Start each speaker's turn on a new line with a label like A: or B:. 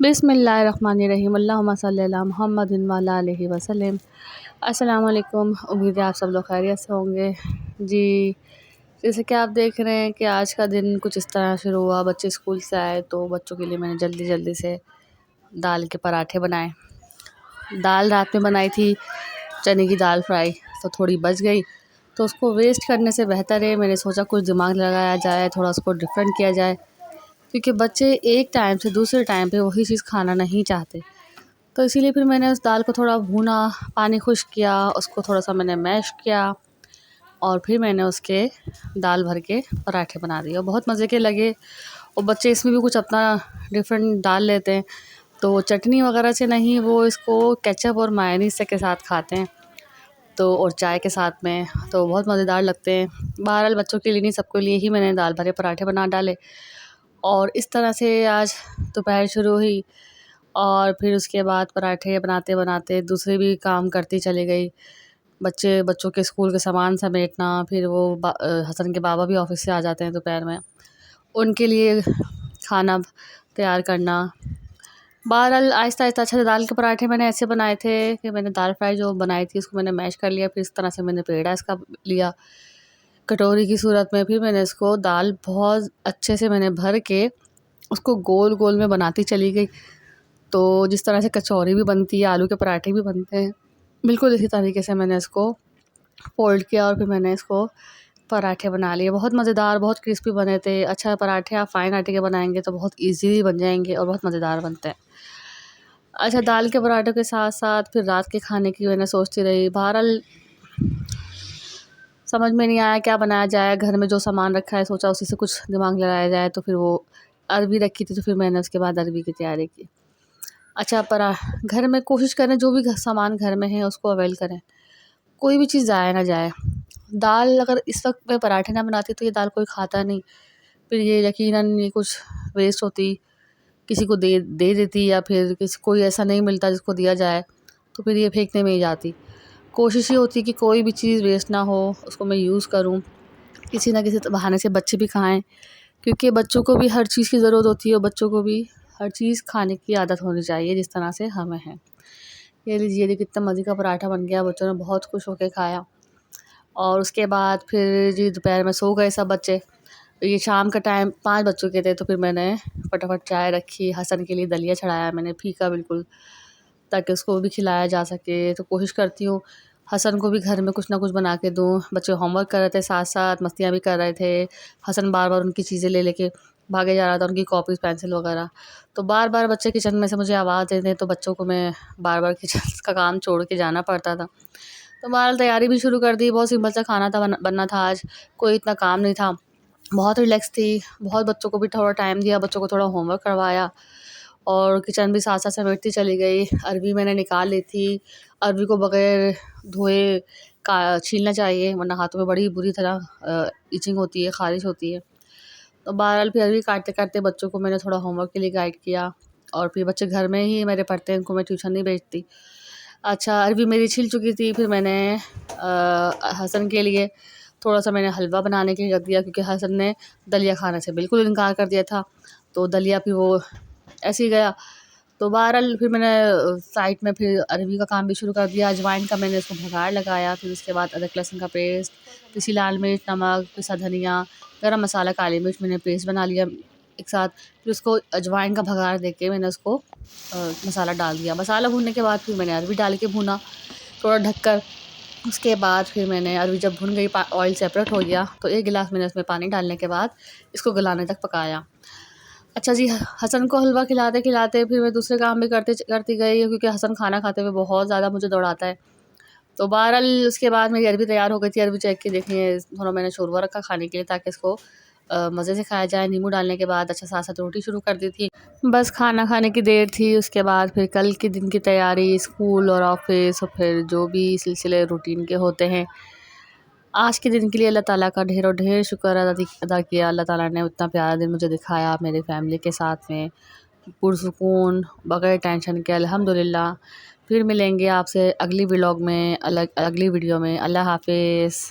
A: बिस्मिल्लाहिर्रहमानिर्रहीम अल्लाहुम्मा सल्ली अला मुहम्मदिन व अला आलिहि वसल्लम। अस्सलाम वालेकुम। उम्मीद है आप सब लोग खैरियत से होंगे। जी, जैसे कि आप देख रहे हैं कि आज का दिन कुछ इस तरह शुरू हुआ। बच्चे स्कूल से आए तो बच्चों के लिए मैंने जल्दी जल्दी से दाल के पराठे बनाए। दाल रात में बनाई थी, चने की दाल फ्राई, तो थोड़ी बच गई, तो उसको वेस्ट करने से बेहतर है मैंने सोचा कुछ दिमाग लगाया जाए, थोड़ा उसको डिफरेंट किया जाए, क्योंकि बच्चे एक टाइम से दूसरे टाइम पे वही चीज़ खाना नहीं चाहते। तो इसीलिए फिर मैंने उस दाल को थोड़ा भूना, पानी खुश्क किया, उसको थोड़ा-सा मैंने मैश किया और फिर मैंने उसके दाल भर के पराठे बना दिए और बहुत मज़े के लगे। और बच्चे इसमें भी कुछ अपना डिफरेंट डाल लेते हैं, तो चटनी वगैरह से नहीं, वो इसको केचप और मायोनीज़ से के साथ खाते हैं, तो और चाय के साथ में, तो बहुत मज़ेदार लगते हैं। बहरहाल बच्चों के लिए नहीं, सबके लिए ही मैंने दाल भरे पराठे बना डाले और इस तरह से आज दोपहर शुरू हुई। और फिर उसके बाद पराठे बनाते बनाते दूसरे भी काम करती चली गई। बच्चों के स्कूल के सामान समेटना, फिर वो हसन के बाबा भी ऑफ़िस से आ जाते हैं दोपहर में, उनके लिए खाना तैयार करना। बहरहाल आहिस्ता-आहिस्ता अच्छा से दाल के पराठे मैंने ऐसे बनाए थे कि मैंने दाल फ्राई जो बनाई थी उसको मैंने मैश कर लिया, फिर इस तरह से मैंने पेड़ा इसका लिया कटोरी की सूरत में। फिर मैंने इसको दाल बहुत अच्छे से मैंने भर के उसको गोल गोल में बनाती चली गई। तो जिस तरह से कचौरी भी बनती है, आलू के पराठे भी बनते हैं, बिल्कुल इसी तरीके से मैंने इसको फ़ोल्ड किया और फिर मैंने इसको पराठे बना लिए। बहुत मज़ेदार, बहुत क्रिस्पी बने थे। अच्छा, पराठे आप फ़ाइन आटे के बनाएँगे तो बहुत ईज़िली बन जाएँगे और बहुत मज़ेदार बनते हैं। अच्छा, दाल के पराठों के साथ-साथ फिर रात के खाने की मैंने सोचती रही। बहरहाल समझ में नहीं आया क्या बनाया जाए। घर में जो सामान रखा है सोचा उसी से कुछ दिमाग लगाया जाए, तो फिर वो अरबी रखी थी, तो फिर मैंने उसके बाद अरबी की तैयारी की। अच्छा, घर में कोशिश करें जो भी सामान घर में है उसको अवेल करें, कोई भी चीज़ ज़ाया ना जाए। दाल अगर इस वक्त मैं पराठे ना बनाती तो ये दाल कोई खाता नहीं, फिर ये यकीनन ये कुछ वेस्ट होती, किसी को दे देती, या फिर किसी कोई ऐसा नहीं मिलता जिसको दिया जाए, तो फिर ये फेंकने में ही जाती। कोशिश ये होती कि कोई भी चीज़ वेस्ट ना हो, उसको मैं यूज़ करूँ, किसी ना किसी बहाने से बच्चे भी खाएँ, क्योंकि बच्चों को भी हर चीज़ की ज़रूरत होती है और बच्चों को भी हर चीज़ खाने की आदत होनी चाहिए जिस तरह से हमें है। ये लीजिए, ये कितना मज़े का पराठा बन गया, बच्चों ने बहुत खुश होकर खाया। और उसके बाद फिर जी दोपहर में सो गए सब बच्चे। ये शाम का टाइम 5 बज चुके थे, तो फिर मैंने फटाफट चाय रखी, हसन के लिए दलिया चढ़ाया मैंने फीका बिल्कुल, ताकि उसको भी खिलाया जा सके। तो कोशिश करती हूँ हसन को भी घर में कुछ ना कुछ बना के दूँ। बच्चे होमवर्क कर रहे थे, साथ-साथ मस्तियाँ भी कर रहे थे। हसन बार-बार उनकी चीज़ें ले लेके भागे जा रहा था, उनकी कॉपीज़, पेंसिल वगैरह। तो बार-बार बच्चे किचन में से मुझे आवाज़ देते हैं, तो बच्चों को मैं बार-बार किचन का काम छोड़ के जाना पड़ता था। तो बहरहाल तैयारी भी शुरू कर दी। बहुत सिंपल सा खाना था, बनना था आज, कोई इतना काम नहीं था। बहुत रिलैक्स थी, बहुत बच्चों को भी थोड़ा टाइम दिया, बच्चों को थोड़ा होमवर्क करवाया और किचन भी साथ-साथ समेटती चली गई। अरबी मैंने निकाल ली थी। अरबी को बगैर धोए का छीलना चाहिए, वरना हाथों में बड़ी बुरी तरह इचिंग होती है, ख़ारिश होती है। तो बहरहाल फिर अरबी काटते-काटते बच्चों को मैंने थोड़ा होमवर्क के लिए गाइड किया और फिर बच्चे घर में ही मेरे पढ़ते हैं, उनको मैं ट्यूशन नहीं भेजती। अच्छा, अरबी मेरी छिल चुकी थी, फिर मैंने हसन के लिए थोड़ा-सा मैंने हलवा बनाने के लिए रख दिया, क्योंकि हसन ने दलिया खाने से बिल्कुल इनकार कर दिया था, तो दलिया फिर वो ऐसे ही गया। तो बहरहाल फिर मैंने साइड में फिर अरबी का काम भी शुरू कर दिया। अजवाइन का मैंने उसको भगाड़ लगाया, फिर उसके बाद अदरक लहसुन का पेस्ट, पिसी लाल मिर्च, नमक, पिसा धनिया, गरम मसाला, काली मिर्च मैंने पेस्ट बना लिया एक साथ। फिर उसको अजवाइन का भगाड़ देके मैंने उसको मसाला डाल दिया। मसाला भूनने के बाद फिर मैंने अरबी डाल के भूना थोड़ा ढककर। उसके बाद फिर मैंने अरबी जब भुन गई, ऑयल सेपरेट हो गया, तो 1 गिलास मैंने उसमें पानी डालने के बाद इसको गलाने तक पकाया। अच्छा जी, हसन को हलवा खिलाते-खिलाते फिर मैं दूसरे काम भी करती गई, क्योंकि हसन खाना खाते हुए बहुत ज़्यादा मुझे दौड़ाता है। तो बहरहाल उसके बाद मेरी अरबी तैयार हो गई थी। अरबी चेक के देखिए, थोड़ा मैंने शोरबा रखा खाने के लिए, ताकि इसको मज़े से खाया जाए। नींबू डालने के बाद अच्छा साथ-साथ रोटी शुरू कर दी थी। बस खाना खाने की देर थी, उसके बाद फिर कल के दिन की तैयारी, स्कूल और ऑफ़िस और फिर जो भी सिलसिले रूटीन के होते हैं। आज के दिन के लिए अल्लाह ताला का ढेरों ढेर शुक्र अदा किया। अल्लाह ताला ने इतना प्यारा दिन मुझे दिखाया मेरे फैमिली के साथ में, पुरसुकून, बग़ैर टेंशन के, अल्हम्दुलिल्लाह। फिर मिलेंगे आपसे अगली व्लॉग में, अगली वीडियो में। अल्लाह हाफ़िज़।